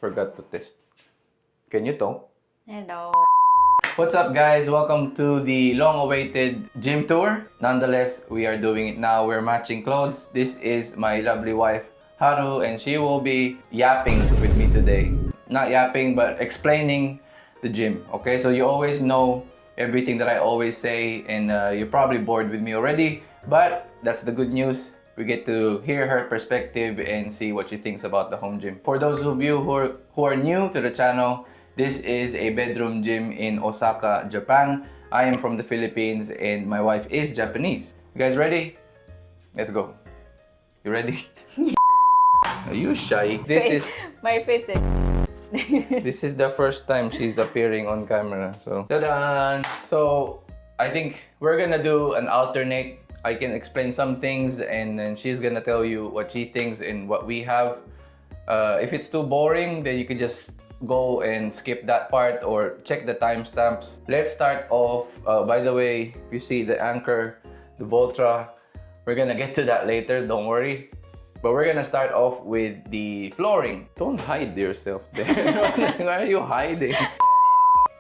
Forgot to test. Can you talk? Hello. What's up, guys? Welcome to the long-awaited gym tour. Nonetheless, we are doing it now. We're matching clothes. This is my lovely wife, Haru, and she will be yapping with me today. Not yapping, but explaining the gym. Okay, so you always know everything that I always say, and you're probably bored with me already, but that's the good news. We get to hear her perspective and see what she thinks about the home gym. For those of you who are new to the channel, this is a bedroom gym in Osaka, Japan. I am from the Philippines and my wife is Japanese. You guys ready? Let's go. You ready? Are you shy? This is My physics. this is the first time she's appearing on camera. So, ta-da! So, I think we're gonna do an alternate. I can explain some things and then she's gonna tell you what she thinks and what we have. If it's too boring, then you can just go and skip that part or check the timestamps. Let's start off. By the way, if you see the Ancore, the Voltra, we're gonna get to that later, don't worry. But we're gonna start off with the flooring. Don't hide yourself there. Why are you hiding?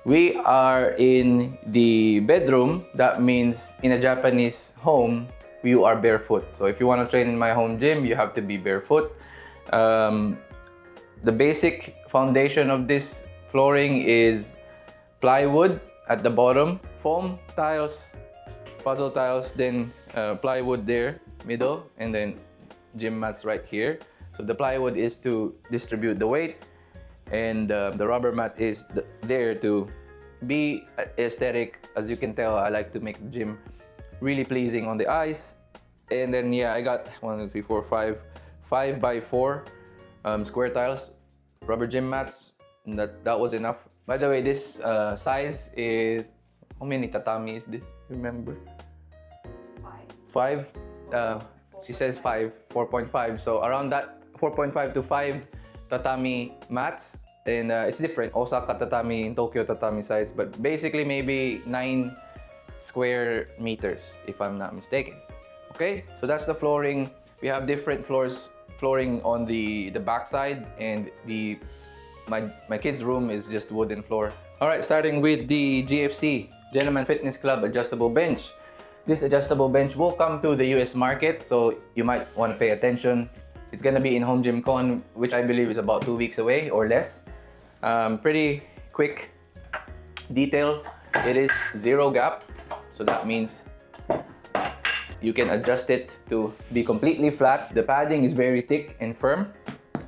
We are in the bedroom. That means in a Japanese home, you are barefoot. So if you want to train in my home gym, you have to be barefoot. The basic foundation of this flooring is plywood at the bottom, foam tiles, puzzle tiles, then plywood there, middle, and then gym mats right here. So the plywood is to distribute the weight, and the rubber mat is there to be aesthetic. As you can tell, I like to make the gym really pleasing on the eyes. And then yeah, I got 1, 2, 3, 4, 5 by 4 square tiles, rubber gym mats, and that was enough. By the way, this size is, how many tatami is this? Remember? 5. She says 5, 4.5. So around that 4.5 to 5 tatami mats. And it's different. Osaka tatami, Tokyo tatami size, but basically maybe 9 square meters, if I'm not mistaken. Okay, so that's the flooring. We have different flooring on the back side, and my kids' room is just wooden floor. All right, starting with the GFC, Gentleman Fitness Club Adjustable Bench. This adjustable bench will come to the US market, so you might want to pay attention. It's gonna be in Home Gym Con, which I believe is about 2 weeks away or less. Pretty quick detail. It is 0 gap, so that means you can adjust it to be completely flat. The padding is very thick and firm.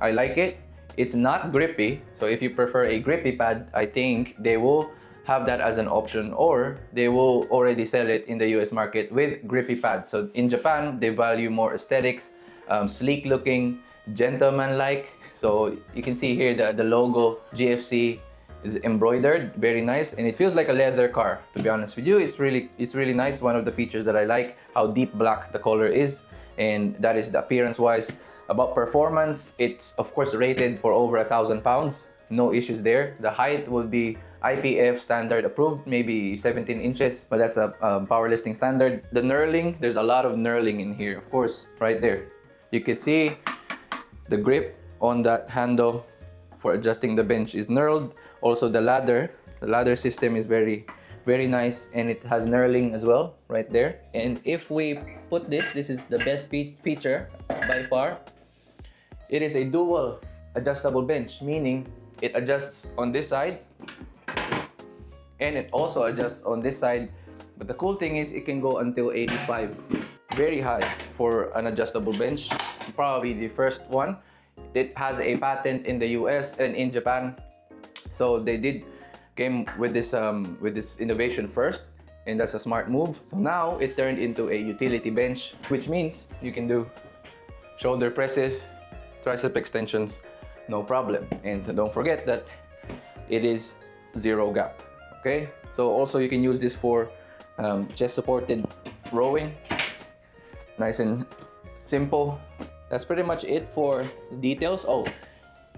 I like it. It's not grippy, so if you prefer a grippy pad, I think they will have that as an option, or they will already sell it in the US market with grippy pads. So in Japan, they value more aesthetics, sleek looking, gentleman-like. So you can see here that the logo GFC is embroidered, very nice, and it feels like a leather car. To be honest with you, it's really nice. One of the features that I like, how deep black the color is, and that is the appearance-wise. About performance, it's of course rated for over 1,000 pounds. No issues there. The height will be IPF standard approved, maybe 17 inches, but that's a powerlifting standard. The knurling, there's a lot of knurling in here, of course, right there. You can see the grip on that handle for adjusting the bench is knurled. Also the ladder system is very nice, and it has knurling as well right there. And if we put this is the best feature by far. It is a dual adjustable bench, meaning it adjusts on this side and it also adjusts on this side. But the cool thing is it can go until 85, very high for an adjustable bench, probably the first one. It has a patent in the US and in Japan, so they came with this innovation first, and that's a smart move. So now it turned into a utility bench, which means you can do shoulder presses, tricep extensions, no problem. And don't forget that it is 0 gap. Okay, so also you can use this for chest supported rowing. Nice and simple. That's pretty much it for the details.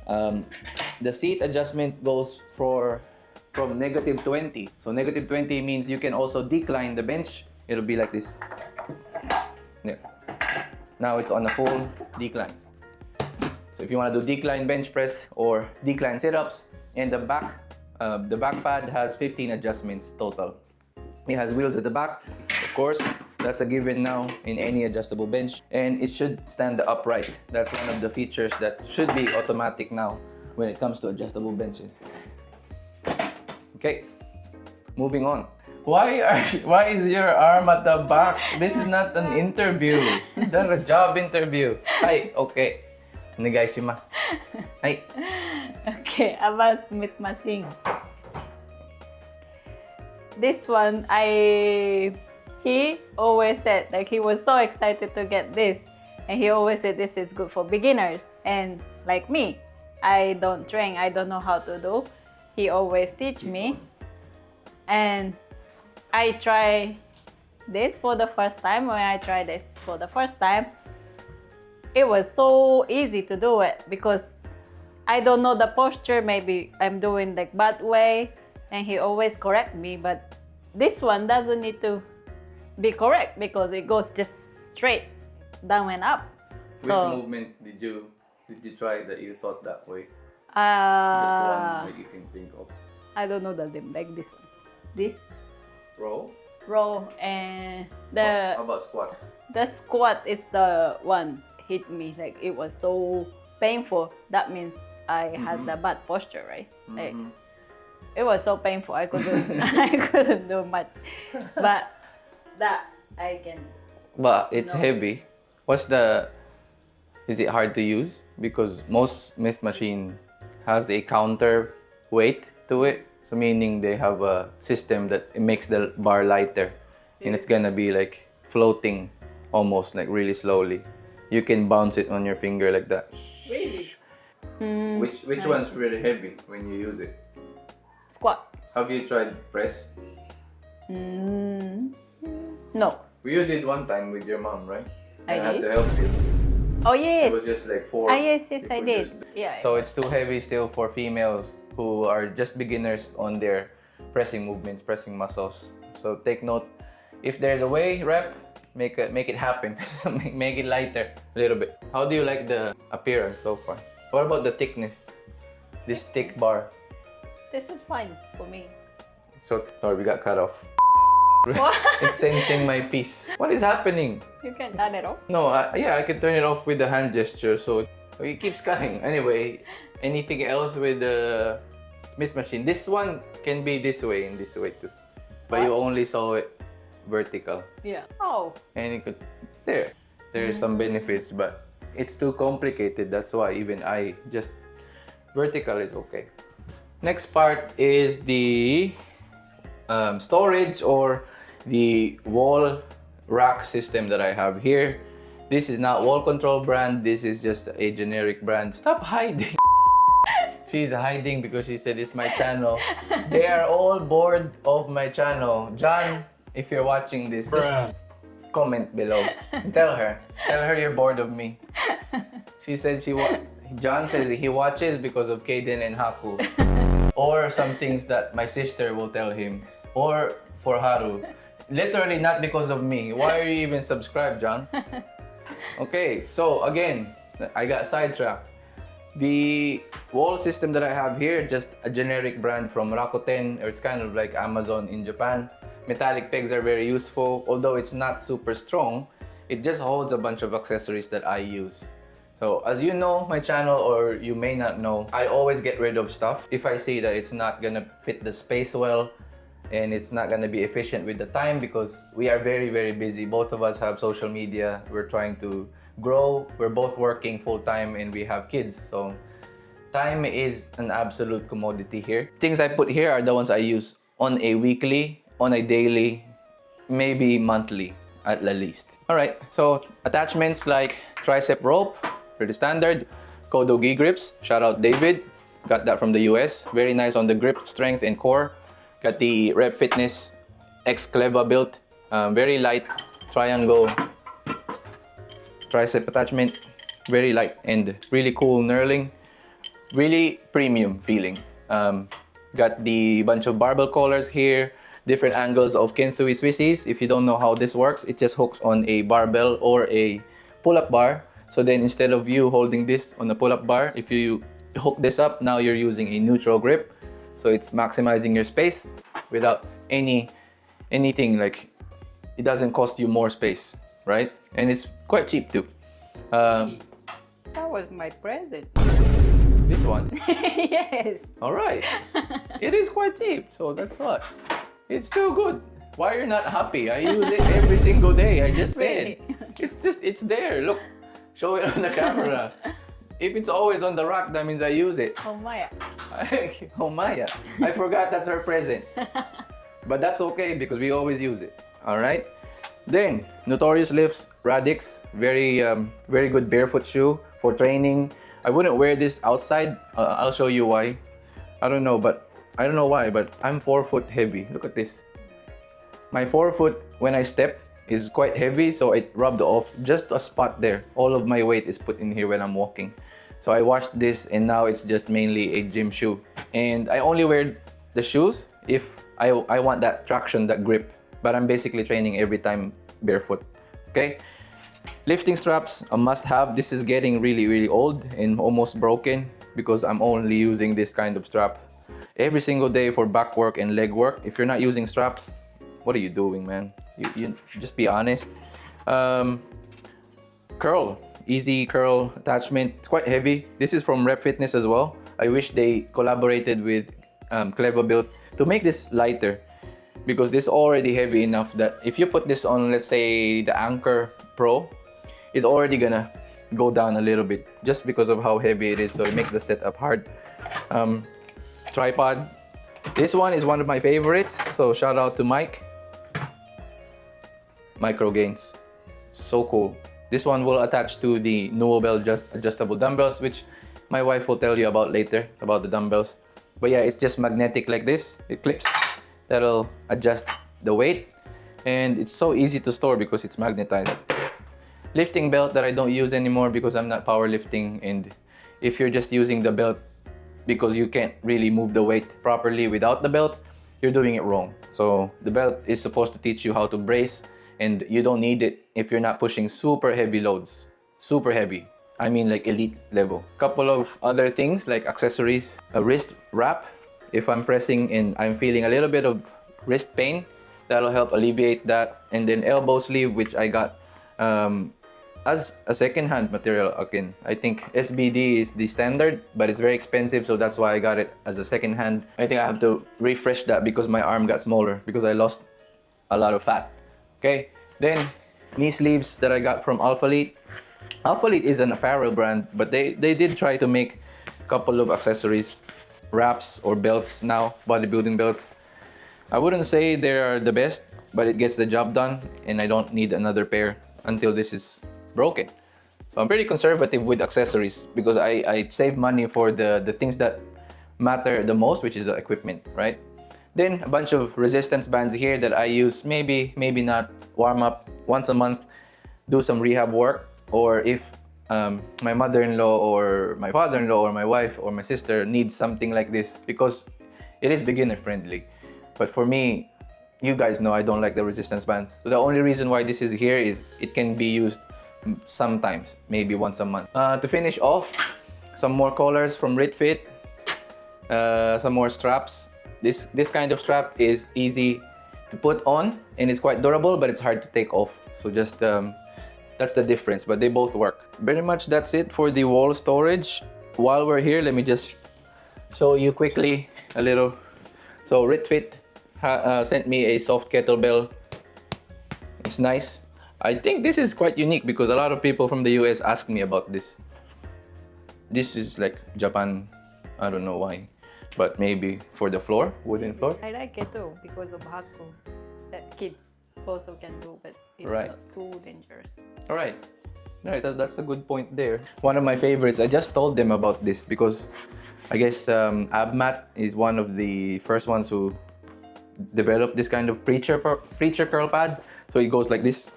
The seat adjustment goes from -20. So -20 means you can also decline the bench. It'll be like this. Yeah. Now it's on a full decline. So if you want to do decline bench press or decline sit-ups, and the back pad has 15 adjustments total. It has wheels at the back, of course. That's a given now in any adjustable bench, and it should stand upright. That's one of the features that should be automatic now when it comes to adjustable benches. Okay, moving on. Why is your arm at the back? This is not an interview. It's not a job interview. Hi, okay. Onegaishimasu. Hi. Okay, about Smith machine. This one, he always said, like, he was so excited to get this, and he always said this is good for beginners. And like me, I don't train, I don't know how to do. He always teach me, and I try this for the first time. When I tried this for the first time, it was so easy to do it because I don't know the posture. Maybe I'm doing the bad way, and he always correct me. But this one doesn't need to be correct because it goes just straight down and up. Which movement did you try that you thought that way? Just one that you can think of. I don't know the name, like this one. This row, and the how about squats? The squat is the one hit me, like it was so painful. That means I had the bad posture, right? Like it was so painful. I couldn't do much. But that I can. But it's heavy. Is it hard to use? Because most Smith machine has a counter weight to it. So meaning they have a system that it makes the bar lighter, and it's gonna be like floating almost like really slowly. You can bounce it on your finger like that. Really? Which one's really heavy when you use it? Squat. Have you tried press? No. You did one time with your mom, right? I had did? to help you. Oh yes. It was just like 4. Yes, I did. So it's too heavy still for females who are just beginners on their pressing movements, pressing muscles. So take note. If there's a way, rep, make it happen. make it lighter a little bit. How do you like the appearance so far? What about the thickness? This thick bar. This is fine for me. So sorry, we got cut off. It's sensing my piece. What is happening? You can turn it off. No, yeah, I can turn it off with the hand gesture. So it keeps cutting. Anyway, anything else with the Smith machine? This one can be this way and this way too. But you only saw it vertical. Yeah. Oh. And you could, there's some benefits, but it's too complicated. That's why even I just, vertical is okay. Next part is the storage or the wall rack system that I have here. This is not Wall Control brand. This is just a generic brand. Stop hiding. She's hiding because she said it's my channel. They are all bored of my channel. John, if you're watching this, just comment below. Tell her you're bored of me. She said John says he watches because of Kaden and Haku. Or some things that my sister will tell him. Or for Haru. Literally not because of me. Why are you even subscribed, John? Okay, so again, I got sidetracked. The wall system that I have here, just a generic brand from Rakuten, or it's kind of like Amazon in Japan. Metallic pegs are very useful, although it's not super strong. It just holds a bunch of accessories that I use. So as you know my channel, or you may not know, I always get rid of stuff if I see that it's not gonna fit the space well and it's not gonna be efficient with the time, because we are very, very busy. Both of us have social media. We're trying to grow. We're both working full-time and we have kids. So time is an absolute commodity here. Things I put here are the ones I use on a weekly, on a daily, maybe monthly at the least. All right, so attachments like tricep rope, pretty standard. Kodo gi grips, shout out David. Got that from the US. Very nice on the grip strength and core. Got the Rep Fitness X Cleva built. Very light triangle tricep attachment. Very light and really cool knurling. Really premium feeling. Got the bunch of barbell collars here. Different angles of Kensui Swissies. If you don't know how this works, it just hooks on a barbell or a pull-up bar. So then instead of you holding this on the pull-up bar, if you hook this up, now you're using a neutral grip. So it's maximizing your space without anything, like it doesn't cost you more space, right? And it's quite cheap too. That was my present. This one? Yes. All right. It is quite cheap, so that's what. It's still good. Why you're not happy? I use it every single day. I just said. Really? It's there. Look, show it on the camera. If it's always on the rack, that means I use it. Oh my. Oh Maya, I forgot that's her present. But that's okay because we always use it. All right. Then Notorious Lifts Radix, very good barefoot shoe for training. I wouldn't wear this outside. I'll show you why. I don't know why, but I'm 4 foot heavy. Look at this. My 4 foot when I step is quite heavy, so it rubbed off just a spot there. All of my weight is put in here when I'm walking. So I washed this and now it's just mainly a gym shoe. And I only wear the shoes if I want that traction, that grip. But I'm basically training every time barefoot. Okay? Lifting straps, a must-have. This is getting really old and almost broken because I'm only using this kind of strap every single day for back work and leg work. If you're not using straps, what are you doing, man? You just be honest. Curl, easy curl attachment. It's quite heavy. This is from Rep Fitness as well. I wish they collaborated with Clever Built to make this lighter, because this is already heavy enough that if you put this on, let's say, the Ancore Pro, it's already gonna go down a little bit just because of how heavy it is, so it makes the setup hard. Tripod. This one is one of my favorites, so shout out to Mike. Microgains. So cool. This one will attach to the Nuobel adjustable dumbbells, which my wife will tell you about later, about the dumbbells. But yeah, it's just magnetic like this. It clips. That'll adjust the weight. And it's so easy to store because it's magnetized. Lifting belt that I don't use anymore because I'm not powerlifting. And if you're just using the belt because you can't really move the weight properly without the belt, you're doing it wrong. So the belt is supposed to teach you how to brace, and you don't need it if you're not pushing super heavy loads. Super heavy. I mean like elite level. Couple of other things like accessories. A wrist wrap. If I'm pressing and I'm feeling a little bit of wrist pain, that'll help alleviate that. And then elbow sleeve, which I got as a second-hand material again. I think SBD is the standard, but it's very expensive, so that's why I got it as a second-hand. I think I have to refresh that because my arm got smaller because I lost a lot of fat. Okay, then knee sleeves that I got from Alphalete. Alphalete is an apparel brand, but they did try to make a couple of accessories, wraps or belts now, bodybuilding belts. I wouldn't say they are the best, but it gets the job done, and I don't need another pair until this is broken. So I'm pretty conservative with accessories because I save money for the things that matter the most, which is the equipment, right? Then a bunch of resistance bands here that I use, maybe not, warm up once a month, do some rehab work, or if my mother-in-law or my father-in-law or my wife or my sister needs something like this, because it is beginner friendly. But for me, you guys know I don't like the resistance bands. So the only reason why this is here is it can be used sometimes, maybe once a month. To finish off, some more collars from RitFit, some more straps. This kind of strap is easy to put on and it's quite durable, but it's hard to take off. So just that's the difference, but they both work. Pretty much that's it for the wall storage. While we're here, let me just show you quickly a little. So RitFit sent me a soft kettlebell. It's nice. I think this is quite unique because a lot of people from the US ask me about this. This is like Japan, I don't know why, but maybe for the floor, wooden floor. I like it too because of Haru that kids also can do, but it's Right. not too dangerous. All right, that's a good point there. One of my favorites, I just told them about this because I guess AbMat is one of the first ones who developed this kind of preacher curl pad. So it goes like this.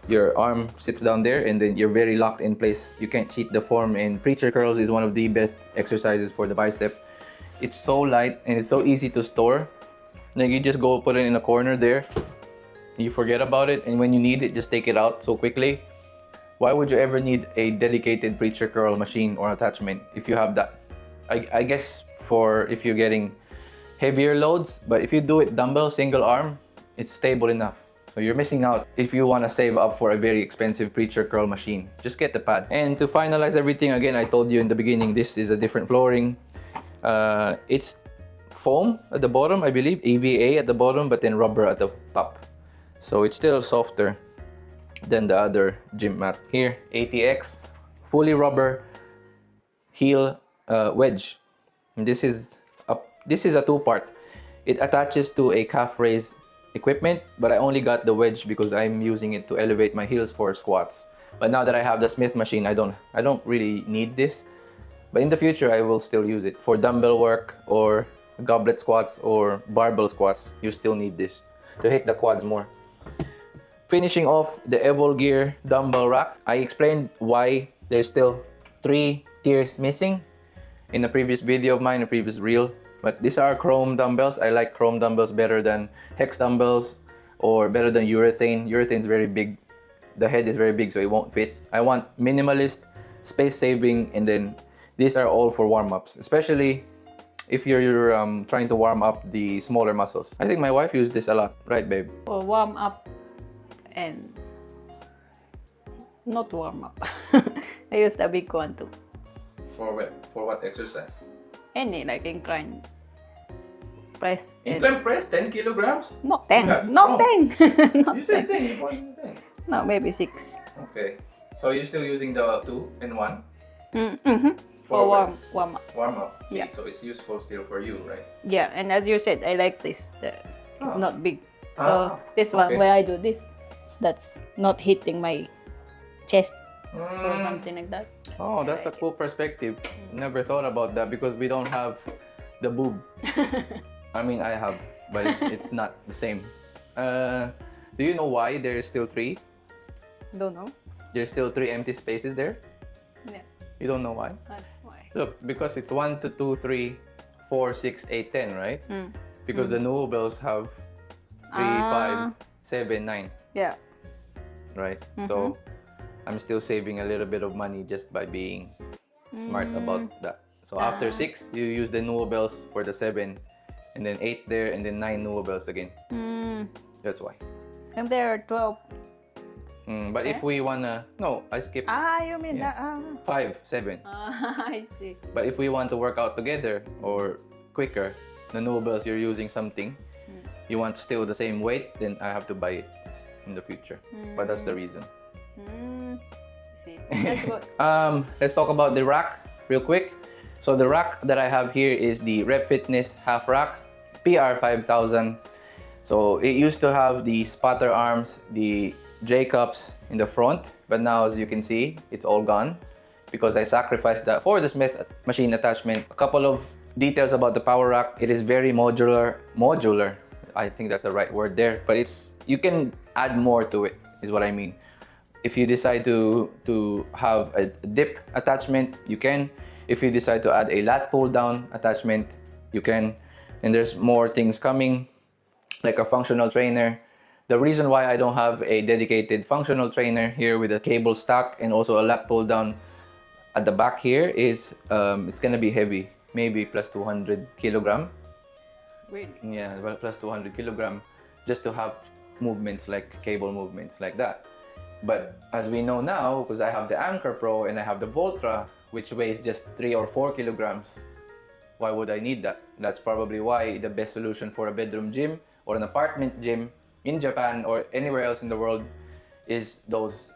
Your arm sits down there and then you're very locked in place. You can't cheat the form, and preacher curls is one of the best exercises for the bicep. It's so light and it's so easy to store. Like you just go put it in a corner there. You forget about it, and when you need it, just take it out so quickly. why would you ever need a dedicated preacher curl machine or attachment if you have that? I guess for if you're getting heavier loads, but if you do it dumbbell, single arm, it's stable enough. So you're missing out if you want to save up for a very expensive preacher curl machine. Just get the pad. And to finalize everything, again, I told you in the beginning, this is a different flooring. It's foam at the bottom, I believe, EVA at the bottom, but then rubber at the top. So it's still softer than the other gym mat. Here, ATX, fully rubber heel wedge. And this is a two-part. It attaches to a calf raise equipment, but I only got the wedge because I'm using it to elevate my heels for squats. But now that I have the Smith machine, I don't really need this. But in the future, I will still use it for dumbbell work or goblet squats or barbell squats. You still need this to hit the quads more. Finishing off the Evol Gear dumbbell rack, I explained why there's still 3 tiers missing in a previous video of mine, a previous reel. But these are chrome dumbbells. I like chrome dumbbells better than hex dumbbells or better than urethane. Urethane's very big. The head is very big, so it won't fit. I want minimalist, space saving, and then these are all for warm-ups, especially if you're trying to warm up the smaller muscles. I think my wife used this a lot, right, babe? For warm up and not warm up. I use the big one too. For what exercise? Any like incline press. Incline press, 10 kilograms? Not 10. That's Not strong. 10. Not You said 10. 10, you wanted 10. No, maybe 6. Okay. So you're still using the 2 and 1? Mm-hmm. For warm up. Warm up. See, Yeah. so it's useful still for you, right? Yeah, and as you said, I like this. It's not big. So Ah, this one, okay. where I do this, that's not hitting my chest or something like that. Oh, that's a cool perspective. Never thought about that because we don't have the boob. I mean, I have, but it's not the same. Do you know why there's still 3? Don't know. There's still 3 empty spaces there? Yeah. You don't know why? Why? Look, because it's 1 to 2, 3, 4, 6, 8, 10, right? Because the Nuobells have 3, 5, 7, 9, Yeah. right? So I'm still saving a little bit of money just by being smart about that. So after 6, you use the Nuobells for the 7, and then 8 there, and then 9 Nuobells again. That's why. And there are 12. But if we wanna, no, I skipped You mean Yeah. that? 5, 7. I see. But if we want to work out together or quicker, the Nuobells you're using something, you want still the same weight, then I have to buy it in the future. But that's the reason. See, that's good. Let's talk about the rack real quick. So the rack that I have here is the Rep Fitness half rack PR 5000. So it used to have the spotter arms, the J cups in the front, but now as you can see, it's all gone because I sacrificed that for the Smith machine attachment. A couple of details about the power rack. It is very modular. I think that's the right word there, but you can add more to it, is what I mean. If you decide to have a dip attachment, you can. If you decide to add a lat pull down attachment, you can. And there's more things coming, like a functional trainer. The reason why I don't have a dedicated functional trainer here with a cable stack and also a lat pull down at the back here is it's gonna be heavy, maybe plus 200 kilogram. Really? Yeah, well, plus 200 kilogram just to have movements like cable movements like that. But as we know now, because I have the Ancore Pro and I have the Voltra, which weighs just 3 or 4 kilograms, why would I need that? That's probably why the best solution for a bedroom gym or an apartment gym in Japan or anywhere else in the world is those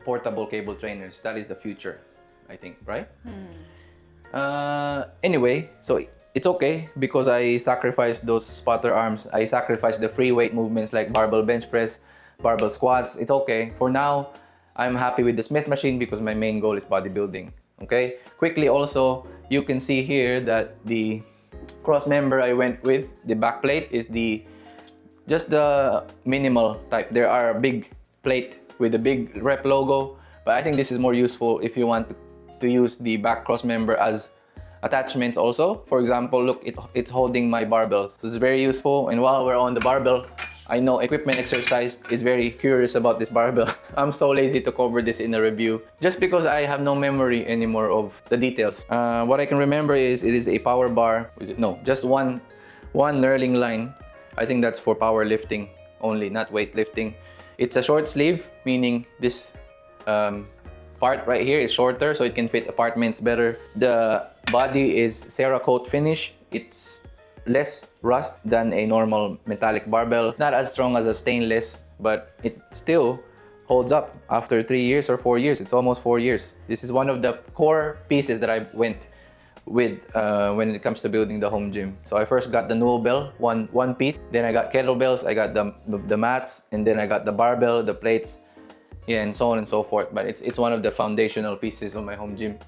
portable cable trainers. That is the future, I think, right? Anyway, so it's okay because I sacrificed those spotter arms. I sacrificed the free weight movements like barbell bench press, barbell squats. It's okay. For now, I'm happy with the Smith machine because my main goal is bodybuilding. Okay? Quickly also, you can see here that the cross member I went with, the back plate, is just the minimal type. There are a big plate with a big rep logo, but I think this is more useful if you want to use the back cross member as attachments also. For example, look, it's holding my barbells. So it's very useful. And while we're on the barbell, I know Equipment Exercise is very curious about this barbell. I'm so lazy to cover this in a review just because I have no memory anymore of the details. What I can remember is it is a power bar. No, just one knurling line. I think that's for powerlifting only, not weightlifting. It's a short sleeve, meaning this part right here is shorter so it can fit apartments better. The body is Cerakote finish. It's less rust than a normal metallic barbell. It's not as strong as a stainless, but it still holds up after 3 years or 4 years. It's almost 4 years. This is one of the core pieces that I went with when it comes to building the home gym. So I first got the Nuobel, one piece. Then I got kettlebells, I got the mats, and then I got the barbell, the plates, yeah, and so on and so forth. But it's one of the foundational pieces of my home gym.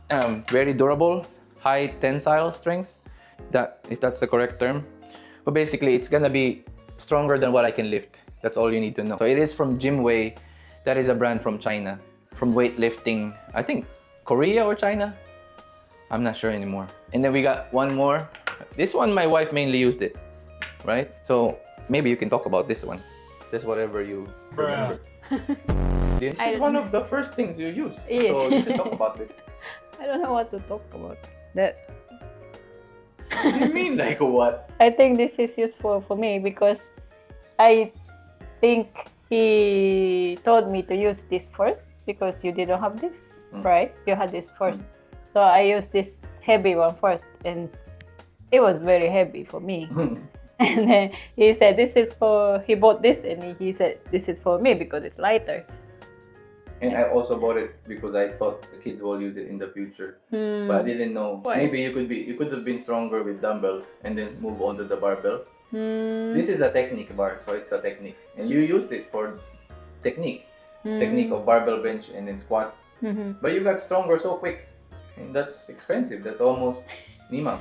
Very durable, high tensile strength. If that's the correct term. But basically, it's gonna be stronger than what I can lift. That's all you need to know. So it is from Gymway. That is a brand from China. From weightlifting, I think Korea or China? I'm not sure anymore. And then we got one more. This one, my wife mainly used it, right? So maybe you can talk about this one. Just whatever you remember. This is one of the first things you use. Yes. So you should talk about this. I don't know what to talk about. That What do you mean? Like what? I think this is useful for me because I think he told me to use this first because you didn't have this, right? You had this first. So I used this heavy one first and it was very heavy for me. And then he said, he bought this and he said, this is for me because it's lighter. And I also bought it because I thought the kids will use it in the future. But I didn't know. Why? Maybe you could have been stronger with dumbbells and then move on to the barbell. This is a technique bar, so it's a technique. And you used it for technique. Technique of barbell bench and then squats. But you got stronger so quick. And that's expensive. That's almost nimang.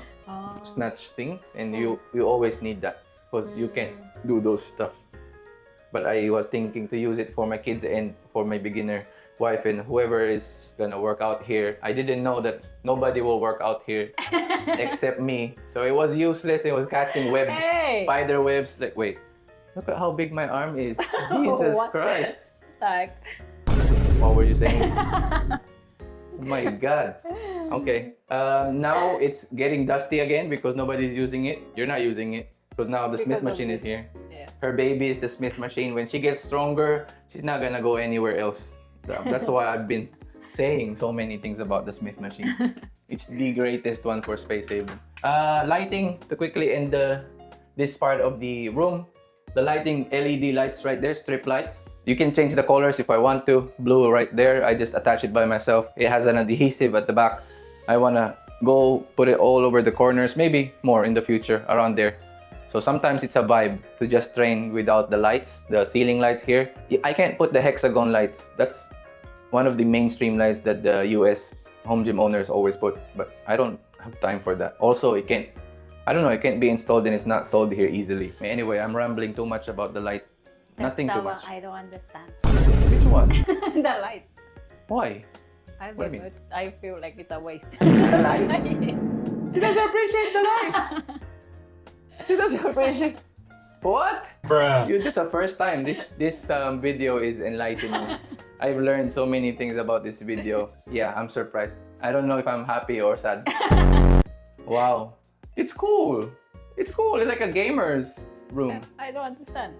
Snatch things, and you always need that because you can't do those stuff. But I was thinking to use it for my kids and for my beginner wife and whoever is gonna work out here. I didn't know that nobody will work out here except me. So it was useless. It was catching spider webs. Like, wait, look at how big my arm is. Jesus Christ. Like, What were you saying? Oh my God. Okay. Now it's getting dusty again because nobody's using it. You're not using it because now the Smith machine is here. Her baby is the Smith machine. When she gets stronger, she's not gonna go anywhere else. That's why I've been saying so many things about the Smith machine. It's the greatest one for space saving. Lighting, to quickly end this part of the room. The lighting, LED lights right there, strip lights. You can change the colors if I want to. Blue right there, I just attach it by myself. It has an adhesive at the back. I wanna go put it all over the corners, maybe more in the future, around there. So sometimes it's a vibe to just train without the lights, the ceiling lights here. I can't put the hexagon lights. That's one of the mainstream lights that the US home gym owners always put, but I don't have time for that. Also, it can't be installed and it's not sold here easily. Anyway, I'm rambling too much about the light. Nothing too much. I don't understand. Which one? The lights. Why? I What do you don't know. I feel like it's a waste. The lights? Yes. She doesn't appreciate the lights. She doesn't appreciate. What? Bruh. Dude, this is the first time this video is enlightening. I've learned so many things about this video. Yeah, I'm surprised. I don't know if I'm happy or sad. Wow. It's cool. It's cool. It's like a gamer's room. I don't understand.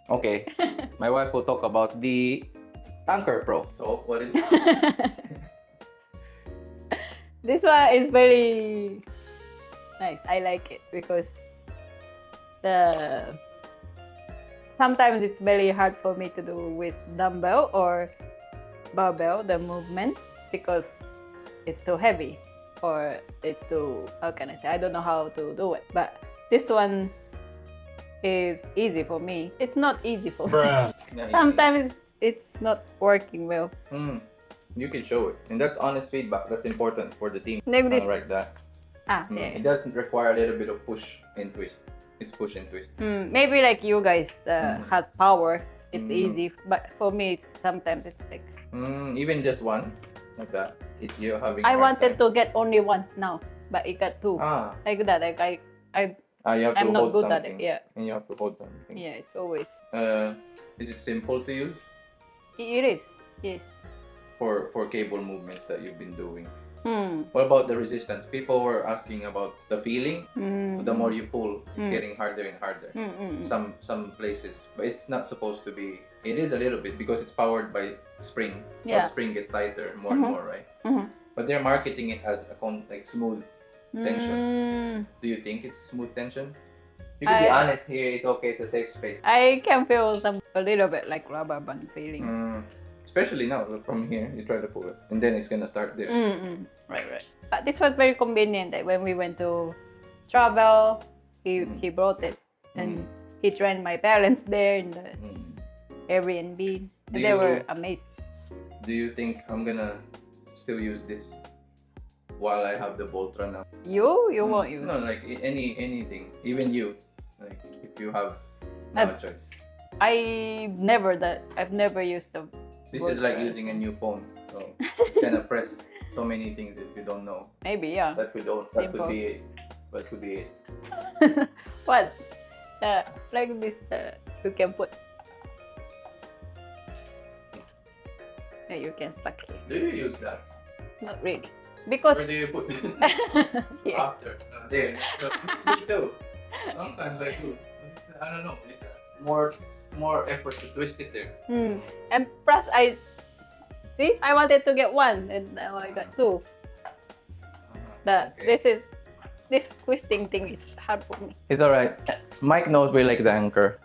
Okay. My wife will talk about the Ancore Pro. So, what is it? This one is very nice. I like it because sometimes it's very hard for me to do with dumbbell or barbell, the movement, because it's too heavy or it's too, how can I say, I don't know how to do it. But this one is easy for me. It's not easy for me. Sometimes it's not working well. You can show it. And that's honest feedback. That's important for the team. Like this. Like that. Yeah. It doesn't require a little bit of push and twist. It's push and twist. Maybe like you guys has power. It's easy. But for me, sometimes it's like... Even just one. Like that. You're having I wanted to get only one now. But it got two. Ah. Like that. Like I You have to I'm not hold good at something. it. Yeah. And you have to hold something. Yeah, it's always. Is it simple to use It is. Yes. for cable movements that you've been doing? Hmm. What about the resistance? People were asking about the feeling. Mm. So the more you pull, it's getting harder and harder. Mm. Some places, but it's not supposed to be. It is a little bit because it's powered by spring. Yeah. So spring gets tighter more and more, right? But they're marketing it as a like smooth tension. Do you think it's smooth tension? You can be honest here. It's okay. It's a safe space. I can feel a little bit like rubber band feeling. Especially now, look, from here, you try to pull it, and then it's gonna start there. Right. But this was very convenient. That when we went to travel, he brought it, and he trained my parents there in the Airbnb, and they were amazed. Do you think I'm gonna still use this while I have the Voltra now? You won't use. No, like anything, even you. Like if you have no choice. I've never used the. This is like using a new phone. So it's gonna press so many things if you don't know. Maybe, yeah. That could be it. That could be it. What? Like this, you can put. Yeah, you can stuck here. Do you use that? Not really, because. Where do you put it? Yeah. After. There. So, me too. Sometimes I do. I don't know. It's more effort to twist it there. And plus, I wanted to get one, and now I got two. This twisting thing is hard for me. It's alright. Mike knows we like the Ancore.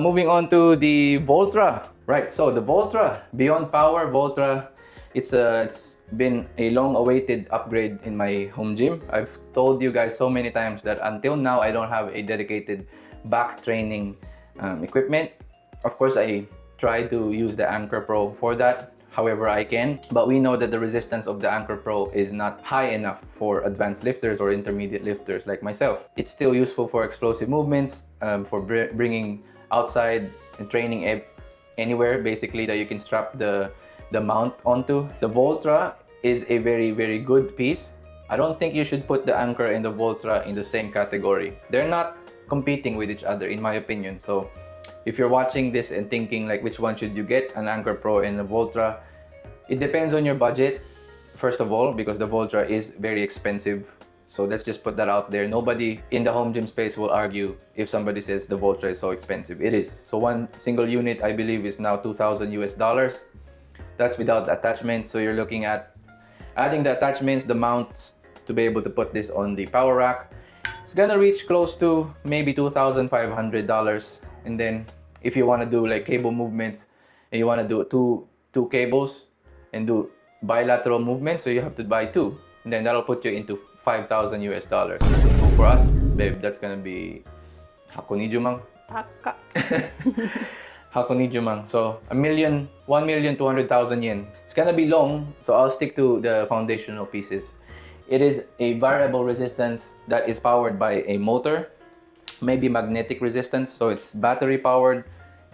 Moving on to the Voltra. Right, so the Voltra, beyond Power Voltra, it's been a long-awaited upgrade in my home gym. I've told you guys so many times that until now I don't have a dedicated back training equipment. Of course, I try to use the Ancore Pro for that however I can, but we know that the resistance of the Ancore Pro is not high enough for advanced lifters or intermediate lifters like myself. It's still useful for explosive movements, for bringing outside and training anywhere basically that you can strap the mount onto. The Voltra is a very, very good piece. I don't think you should put the Ancore and the Voltra in the same category. They're not competing with each other in my opinion. So if you're watching this and thinking like which one should you get, an Ancore Pro and a Voltra, it depends on your budget first of all, because the Voltra is very expensive. So let's just put that out there. Nobody in the home gym space will argue if somebody says the Voltra is so expensive. It is. So one single unit I believe is now $2,000 US. That's without the attachments. So you're looking at adding the attachments, the mounts to be able to put this on the power rack. It's gonna reach close to maybe $2,500. And then if you want to do like cable movements and you want to do two cables and do bilateral movements, so you have to buy two, and then that'll put you into $5,000 US. So for us, babe, that's gonna be Hakonijumang. Taka. Hakonijumang. So 1,200,000 yen. It's gonna be long, so I'll stick to the foundational pieces. It is a variable resistance that is powered by a motor, maybe magnetic resistance, so it's battery powered.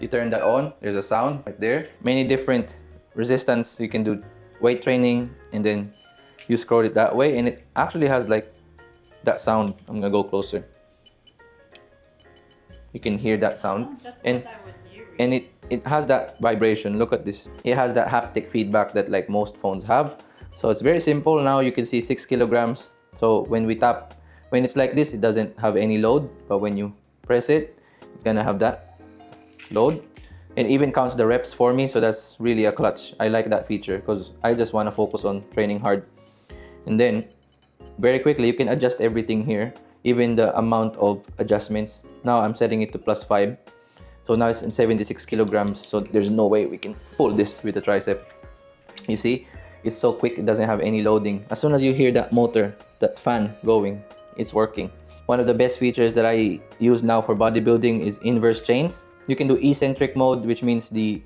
You turn that on, there's a sound right there. Many different resistance. You can do weight training and then you scroll it that way, and it actually has like that sound. I'm gonna go closer. You can hear that sound. That's and what I was hearing. and it has that vibration. Look at this. It has that haptic feedback that like most phones have. So it's very simple. Now you can see 6 kilograms. So when we tap, when it's like this, it doesn't have any load, but when you press it, it's gonna have that load. It even counts the reps for me, so that's really a clutch. I like that feature because I just want to focus on training hard. And then very quickly you can adjust everything here, even the amount of adjustments. Now I'm setting it to +5, so now it's in 76 kilograms, so there's no way we can pull this with the tricep. You see, it's so quick, it doesn't have any loading. As soon as you hear that motor, that fan going, it's working. One of the best features that I use now for bodybuilding is inverse chains. You can do eccentric mode, which means the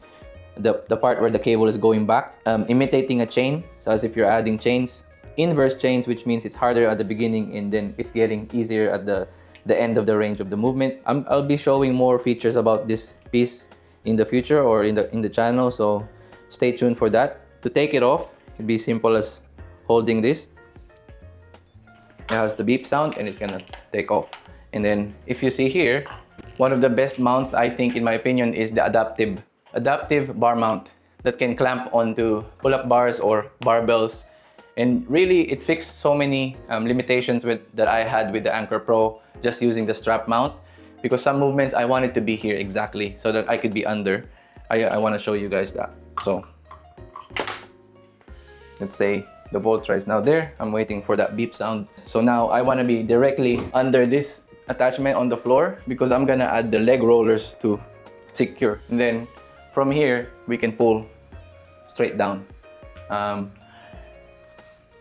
part where the cable is going back, imitating a chain, so as if you're adding chains. Inverse chains, which means it's harder at the beginning and then it's getting easier at the end of the range of the movement. I'll be showing more features about this piece in the future or in the channel, so stay tuned for that. To take it off, it'd be simple as holding this. It has the beep sound and it's gonna take off. And then if you see here, one of the best mounts, I think, in my opinion, is the adaptive bar mount that can clamp onto pull-up bars or barbells. And really, it fixed so many limitations that I had with the Ancore Pro just using the strap mount, because some movements I wanted to be here exactly so that I could be under. I want to show you guys that. So let's say the Voltra is now there. I'm waiting for that beep sound. So now I want to be directly under this attachment on the floor because I'm gonna add the leg rollers to secure. And then from here, we can pull straight down.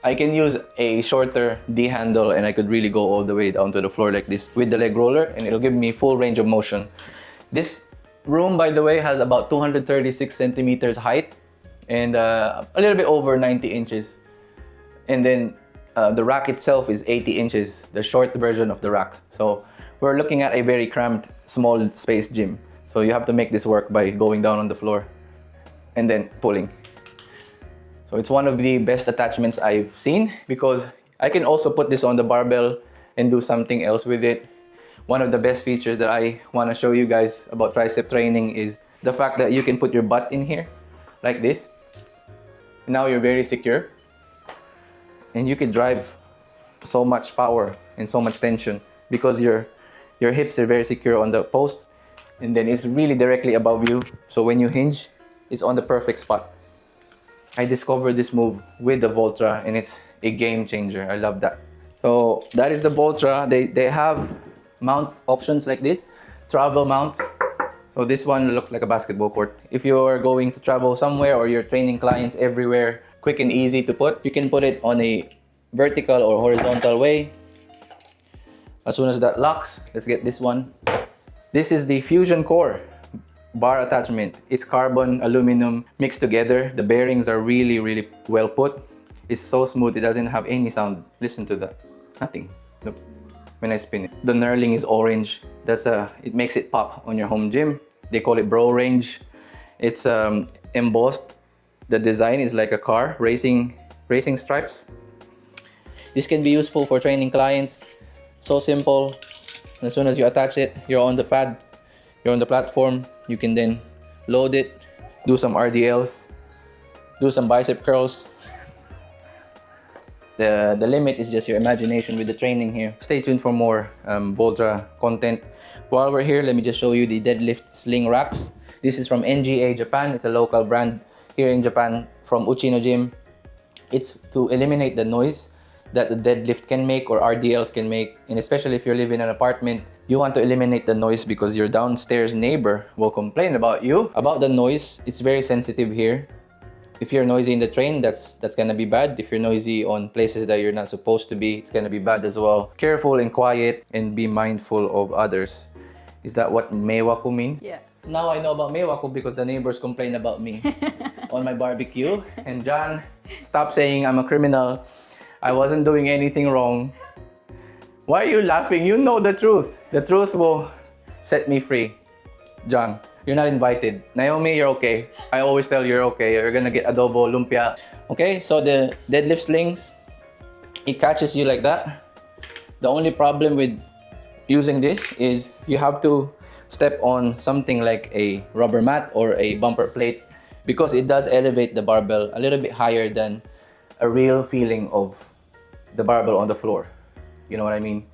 I can use a shorter D handle and I could really go all the way down to the floor like this with the leg roller, and it'll give me full range of motion. This room, by the way, has about 236 centimeters height and a little bit over 90 inches. And then the rack itself is 80 inches, the short version of the rack. So we're looking at a very cramped, small space gym. So you have to make this work by going down on the floor and then pulling. So it's one of the best attachments I've seen because I can also put this on the barbell and do something else with it. One of the best features that I want to show you guys about tricep training is the fact that you can put your butt in here like this. Now you're very secure and you can drive so much power and so much tension because your hips are very secure on the post, and then it's really directly above you. So when you hinge, it's on the perfect spot. I discovered this move with the Voltra and it's a game changer. I love that. So that is the Voltra. They have mount options like this, travel mounts. So this one looks like a basketball court. If you're going to travel somewhere or you're training clients everywhere, quick and easy to put, you can put it on a vertical or horizontal way. As soon as that locks, let's get this one. This is the Fusion Core bar attachment. It's carbon, aluminum mixed together. The bearings are really, really well put. It's so smooth, it doesn't have any sound. Listen to that. Nothing. Look, when I spin it. The knurling is orange. It makes it pop on your home gym. They call it bro range. It's embossed. The design is like a car, racing stripes. This can be useful for training clients. So simple. As soon as you attach it, you're on the pad, you're on the platform. You can then load it, do some RDLs, do some bicep curls. The limit is just your imagination with the training here. Stay tuned for more Voltra content. While we're here, let me just show you the deadlift sling racks. This is from NGA Japan. It's a local brand here in Japan from Uchino Gym. It's to eliminate the noise that the deadlift can make or RDLs can make. And especially if you live in an apartment, you want to eliminate the noise because your downstairs neighbor will complain about you. About the noise, it's very sensitive here. If you're noisy in the train, that's gonna be bad. If you're noisy on places that you're not supposed to be, it's gonna be bad as well. Careful and quiet and be mindful of others. Is that what meiwaku means? Yeah. Now I know about meiwaku because the neighbors complain about me on my barbecue. And John, stop saying I'm a criminal. I wasn't doing anything wrong. Why are you laughing? You know the truth. The truth will set me free. John, you're not invited. Naomi, you're okay. I always tell you you're okay. You're gonna get adobo, lumpia. Okay, so the deadlift slings, it catches you like that. The only problem with using this is you have to step on something like a rubber mat or a bumper plate because it does elevate the barbell a little bit higher than a real feeling of the barbell on the floor. You know what I mean?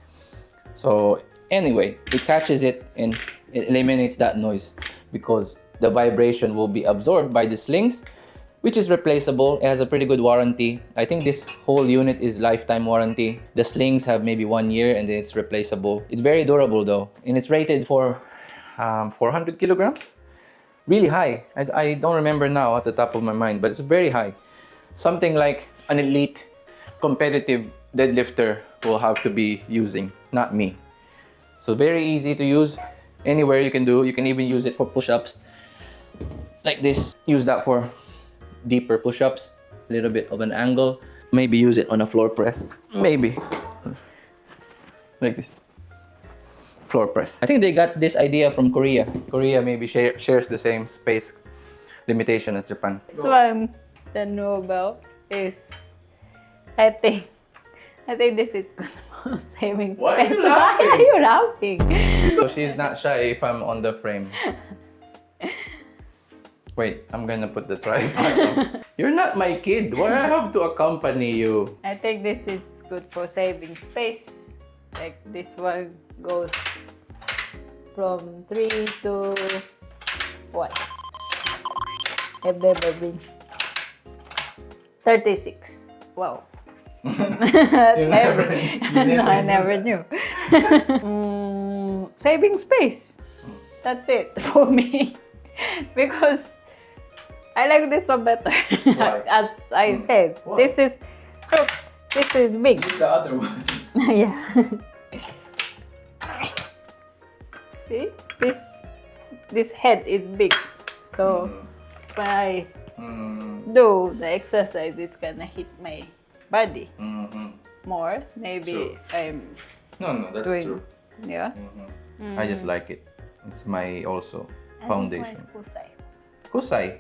So anyway, it catches it and it eliminates that noise because the vibration will be absorbed by the slings, which is replaceable. It has a pretty good warranty. I think this whole unit is lifetime warranty. The slings have maybe 1 year and then it's replaceable. It's very durable though, and it's rated for 400 kilograms. Really high. I don't remember now at the top of my mind, but it's very high. Something like an elite competitive deadlifter will have to be using, not me. So very easy to use. Anywhere you can do. You can even use it for push-ups like this. Use that for deeper push-ups, a little bit of an angle. Maybe use it on a floor press. Maybe like this. Floor press. I think they got this idea from Korea. Korea maybe shares the same space limitation as Japan. This one, the Nuobel, is, I think this is gonna saving space. Why are you Why laughing? are you laughing? So she's not shy if I'm on the frame. Wait, I'm gonna put the tripod on. You're not my kid. Why I have to accompany you? I think this is good for saving space. Like this one goes from 3 to what? I've never been 36. Wow. That's never- heavy. you never No, I knew never that. knew. Saving space. That's it for me. Because I like this one better. Why? As I said, Why? this is big. Use the other one. Yeah. See? This head is big. So when I do the exercise, it's gonna hit my body more. Maybe True. I'm No, that's doing, true. yeah. I just like it. It's my also And foundation. This one is kusai. Kusai.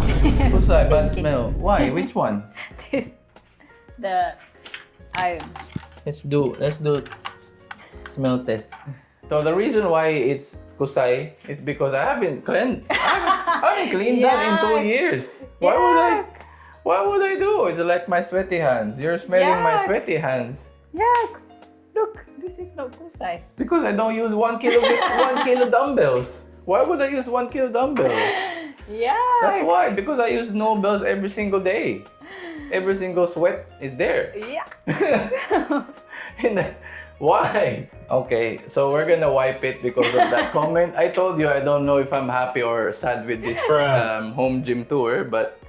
Kusai, bad smell. Why? Which one? This, the iron. Let's do smell test. So the reason why it's kusai is because I haven't cleaned that in 2 years. Why would I do? It's like my sweaty hands. You're smelling my Yuck. sweaty hands. Yeah, look, this is not kusai. Because I don't use 1 kilo 1 kilo dumbbells. Why would I use 1 kilo dumbbells? Yeah. That's why. Because I use Nuobells every single day. Every single sweat is there. Yeah. Why? Okay, so we're gonna wipe it because of that comment. I told you I don't know if I'm happy or sad with this home gym tour, but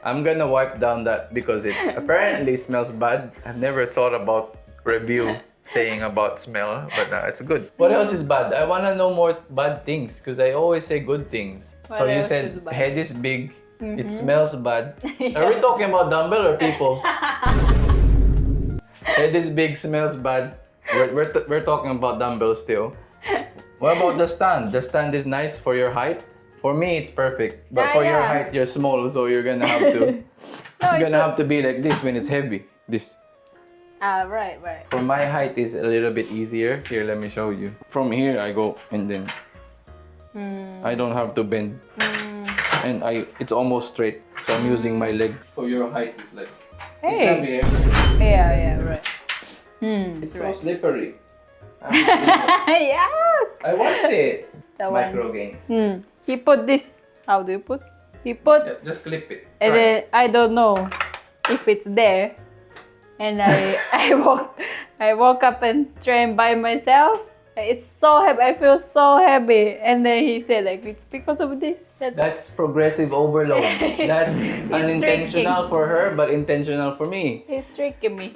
I'm gonna wipe down that because it apparently smells bad. I've never thought about review saying about smell, but it's good. What else is bad? I wanna know more bad things because I always say good things. What So you else said is bad? head is big, it smells bad. Are we talking about dumbbell or people? Head is big, smells bad. We're talking about dumbbells still. What about the stand? The stand is nice for your height. For me, it's perfect. But for your Yeah. height, you're small, so you're gonna have to. You're gonna have to be like this when it's heavy. This. Right. For my height is a little bit easier. Here, let me show you. From here, I go and then I don't have to bend, and it's almost straight. So I'm using my leg. For your height, it's like it can be Hey. heavy. Yeah, right. It's so slippery. Yeah. I want it. That one. Micro gains. He put this. How do you put? He put, Just clip it. and Try then it. I don't know if it's there. And I woke up and trained by myself. It's so heavy. I feel so heavy. And then he said like it's because of this. That's progressive overload. That's unintentional tricking. for her, but intentional for me. He's tricking me.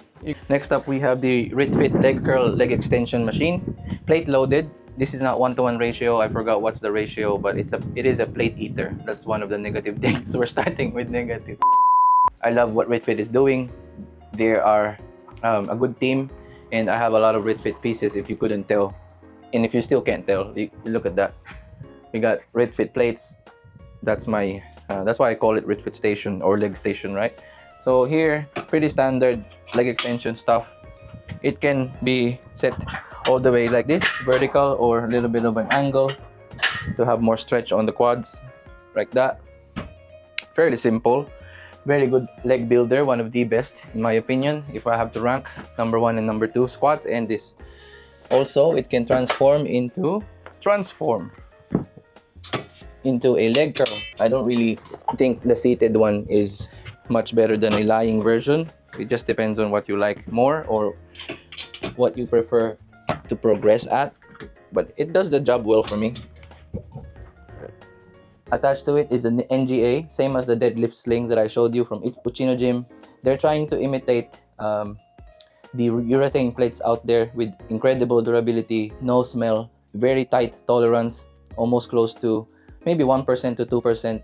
Next up, we have the RitFit leg curl leg extension machine, plate loaded. This is not 1-to-1 ratio. I forgot what's the ratio, but it is a plate eater. That's one of the negative things. We're starting with negative. I love what RitFit is doing. They are a good team, and I have a lot of RitFit pieces. If you couldn't tell, and if you still can't tell, you look at that. We got RitFit plates. That's my. That's why I call it RitFit station or leg station, right? So here, pretty standard leg extension stuff. It can be set all the way like this, vertical or a little bit of an angle to have more stretch on the quads, like that. Fairly simple. Very good leg builder, one of the best in my opinion. If I have to rank number 1 and number 2, squats and this. Also, it can transform into a leg curl. I don't really think the seated one is much better than a lying version. It just depends on what you like more or what you prefer to progress at. But it does the job well for me. Attached to it is an NGA, same as the deadlift sling that I showed you from Uchino Gym. They're trying to imitate the urethane plates out there with incredible durability, no smell, very tight tolerance, almost close to maybe 1% to 2%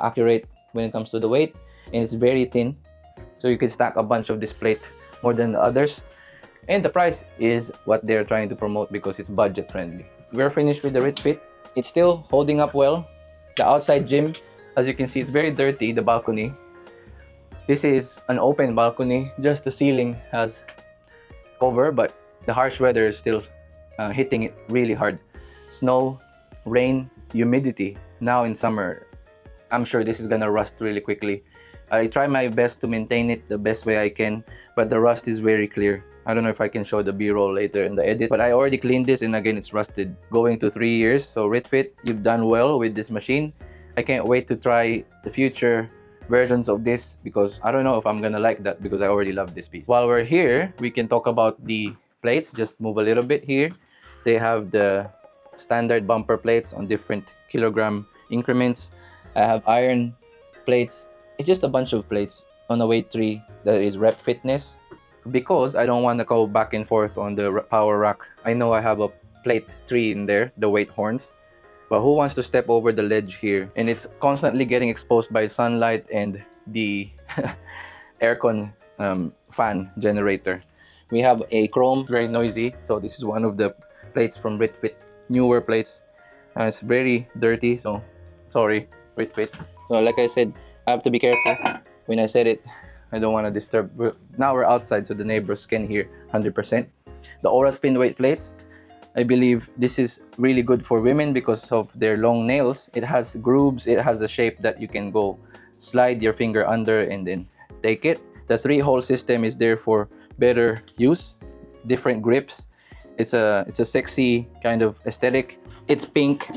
accurate when it comes to the weight, and it's very thin, so you can stack a bunch of this plate more than the others. And the price is what they're trying to promote because it's budget friendly. We're finished with the RitFit. It's still holding up well. The outside gym, as you can see, it's very dirty, the balcony. This is an open balcony, just the ceiling has cover, but the harsh weather is still hitting it really hard. Snow, rain, humidity. Now in summer, I'm sure this is gonna rust really quickly. I try my best to maintain it the best way I can, but the rust is very clear. I don't know if I can show the B-roll later in the edit, but I already cleaned this and again it's rusted. Going to 3 years, so RitFit, you've done well with this machine. I can't wait to try the future versions of this because I don't know if I'm gonna like that because I already love this piece. While we're here, we can talk about the plates. Just move a little bit here. They have the standard bumper plates on different kilogram increments. I have iron plates. It's just a bunch of plates on a weight tree that is rep fitness because I don't want to go back and forth on the power rack. I know I have a plate tree in there, the weight horns, but who wants to step over the ledge here? And it's constantly getting exposed by sunlight and the aircon fan generator. We have a chrome, very noisy. So this is one of the plates from RitFit, newer plates. It's very dirty, so sorry, RitFit. So like I said, I have to be careful when I said it. I don't want to disturb. Now we're outside so the neighbors can hear 100%. The Aura spin weight plates, I believe this is really good for women because of their long nails. It has grooves, it has a shape that you can go slide your finger under and then take it. The 3-hole system is there for better use, different grips. It's a sexy kind of aesthetic. It's pink.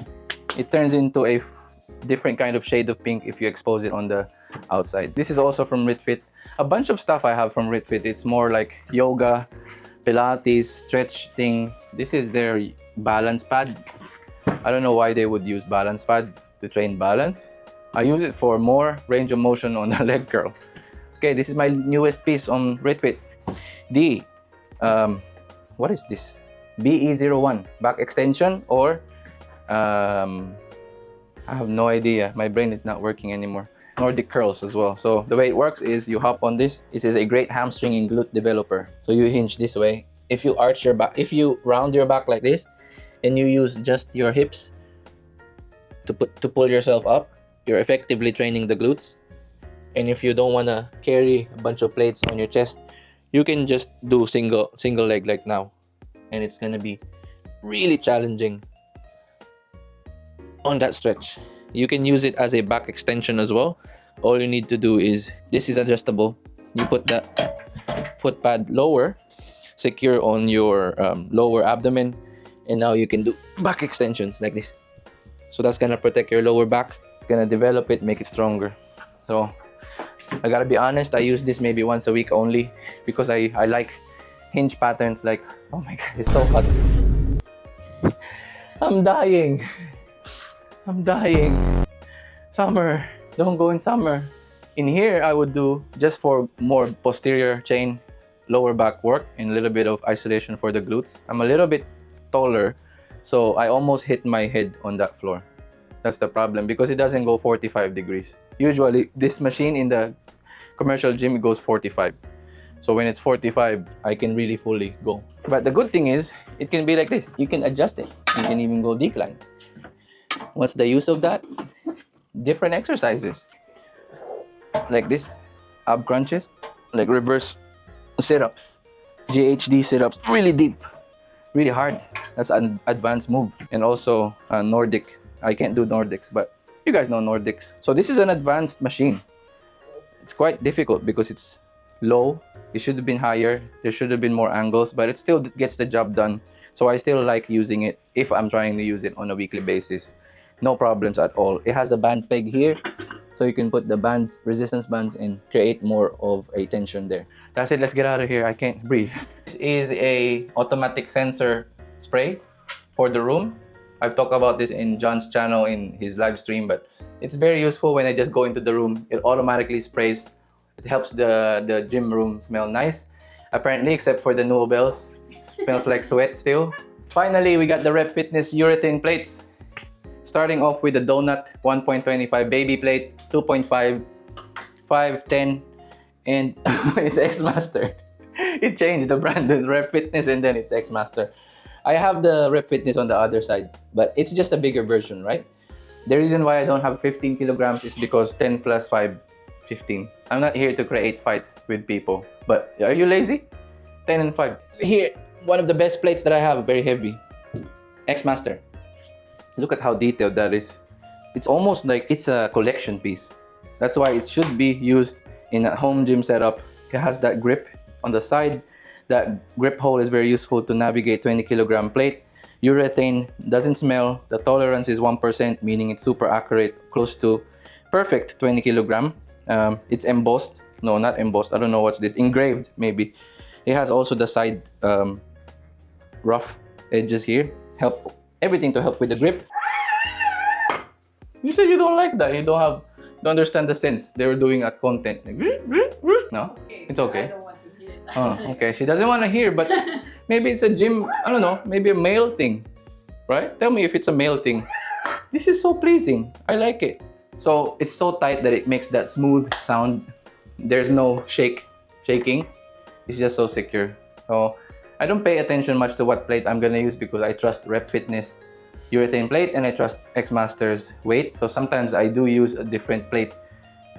It turns into a different kind of shade of pink if you expose it on the outside. This is also from RitFit. A bunch of stuff I have from RitFit. It's more like yoga, Pilates, stretch things. This is their balance pad. I don't know why they would use balance pad to train balance. I use it for more range of motion on the leg curl. Okay, this is my newest piece on RitFit. The, what is this? BE01, back extension or, I have no idea. My brain is not working anymore. Nordic curls as well. So the way it works is you hop on this. This is a great hamstring and glute developer. So you hinge this way. If you arch your back, if you round your back like this, and you use just your hips to pull yourself up, you're effectively training the glutes. And if you don't want to carry a bunch of plates on your chest, you can just do single leg like now, and it's gonna be really challenging on that stretch. You can use it as a back extension as well. All you need to do is, this is adjustable. You put the foot pad lower, secure on your lower abdomen, and now you can do back extensions like this. So that's gonna protect your lower back. It's gonna develop it, make it stronger. So I gotta be honest, I use this maybe once a week only because I like hinge patterns. Like, oh my god, it's so hot. I'm dying. I'm dying. Summer, don't go in summer. In here, I would do just for more posterior chain, lower back work, and a little bit of isolation for the glutes. I'm a little bit taller, so I almost hit my head on that floor. That's the problem because it doesn't go 45 degrees. Usually, this machine in the commercial gym, it goes 45. So when it's 45, I can really fully go. But the good thing is, it can be like this. You can adjust it. You can even go decline. What's the use of that? Different exercises. Like this, ab crunches, like reverse sit-ups, GHD sit-ups, really deep, really hard. That's an advanced move. And also Nordic. I can't do Nordics, but you guys know Nordics. So this is an advanced machine. It's quite difficult because it's low. It should have been higher. There should have been more angles, but it still gets the job done. So I still like using it if I'm trying to use it on a weekly basis. No problems at all. It has a band peg here, so you can put the bands, resistance bands, and create more of a tension there. That's it. Let's get out of here. I can't breathe. This is a automatic sensor spray for the room. I've talked about this in John's channel in his live stream, but it's very useful when I just go into the room. It automatically sprays. It helps the gym room smell nice. Apparently, except for the Nuobells, it smells like sweat still. Finally, we got the Rep Fitness urethane plates. Starting off with the donut 1.25 baby plate, 2.5, 5, 10, and it's Xmaster. It changed the brand, the Rep Fitness, and then it's Xmaster. I have the Rep Fitness on the other side, but it's just a bigger version, right? The reason why I don't have 15 kilograms is because 10 plus 5, 15. I'm not here to create fights with people, but are you lazy? 10 and 5. Here, one of the best plates that I have, very heavy. Xmaster. Look at how detailed that is. It's almost like it's a collection piece. That's why it should be used in a home gym setup. It has that grip on the side. That grip hole is very useful to navigate 20 kilogram plate. Urethane doesn't smell. The tolerance is 1%, meaning it's super accurate, close to perfect 20 kilogram. It's embossed. No, not embossed. I don't know what's this. Engraved, maybe. It has also the side rough edges here. Everything to help with the grip. You said you don't like that. You don't understand the sense they were doing at content. No, Okay, it's okay. I don't want to hear it. Oh, okay. She doesn't want to hear, but maybe it's a gym. I don't know. Maybe a male thing, right? Tell me if it's a male thing. This is so pleasing. I like it. So it's so tight that it makes that smooth sound. There's no shaking. It's just so secure. So I don't pay attention much to what plate I'm gonna use because I trust Rep Fitness urethane plate and I trust xmasters weight. So sometimes I do use a different plate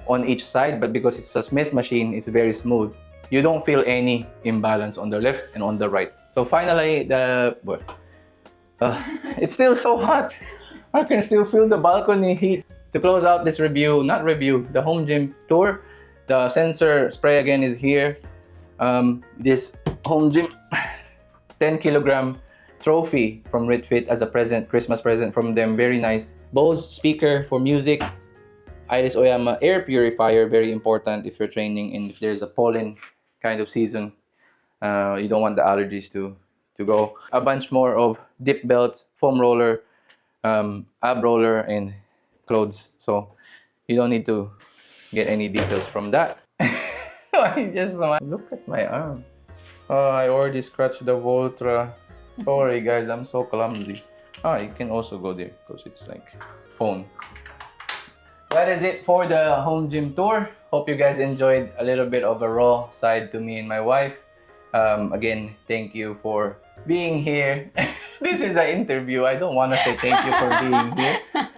on each side, but because it's a Smith machine, it's very smooth. You don't feel any imbalance on the left and on the right. So finally, it's still so hot. I can still feel the balcony heat. To close out this the home gym tour, the sensor spray again is here. This home gym 10 kilogram trophy from RitFit as a present, Christmas present from them. Very nice. Bose speaker for music. Iris Oyama air purifier, very important if you're training and if there's a pollen kind of season. You don't want the allergies to go. A bunch more of dip belts, foam roller, ab roller, and clothes. So you don't need to get any details from that. I just look at my arm. Oh, I already scratched the Voltra. Sorry guys, I'm so clumsy. You can also go there because it's like phone. That is it for the home gym tour. Hope you guys enjoyed a little bit of a raw side to me and my wife. Again, thank you for being here. This is an interview. I don't want to say thank you for being here.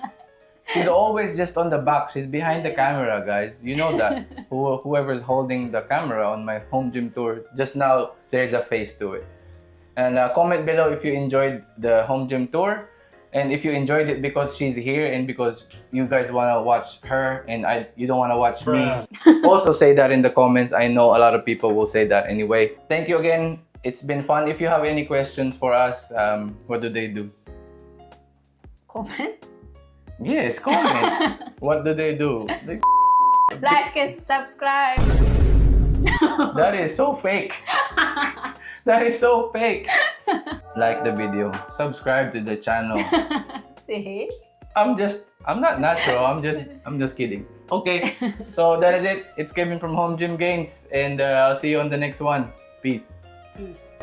She's always just on the back. She's behind the camera, guys. You know that. Whoever's holding the camera on my home gym tour, just now there's a face to it. And comment below if you enjoyed the home gym tour. And if you enjoyed it because she's here and because you guys want to watch her and you don't want to watch me, also say that in the comments. I know a lot of people will say that anyway. Thank you again. It's been fun. If you have any questions for us, what do they do? Comment? Yes, comment. What do they do? Like and subscribe. That is so fake. That is so fake. Like the video. Subscribe to the channel. See? I'm not natural. I'm just kidding. Okay. So that is it. It's Kevin from Homegymgains, and I'll see you on the next one. Peace. Peace.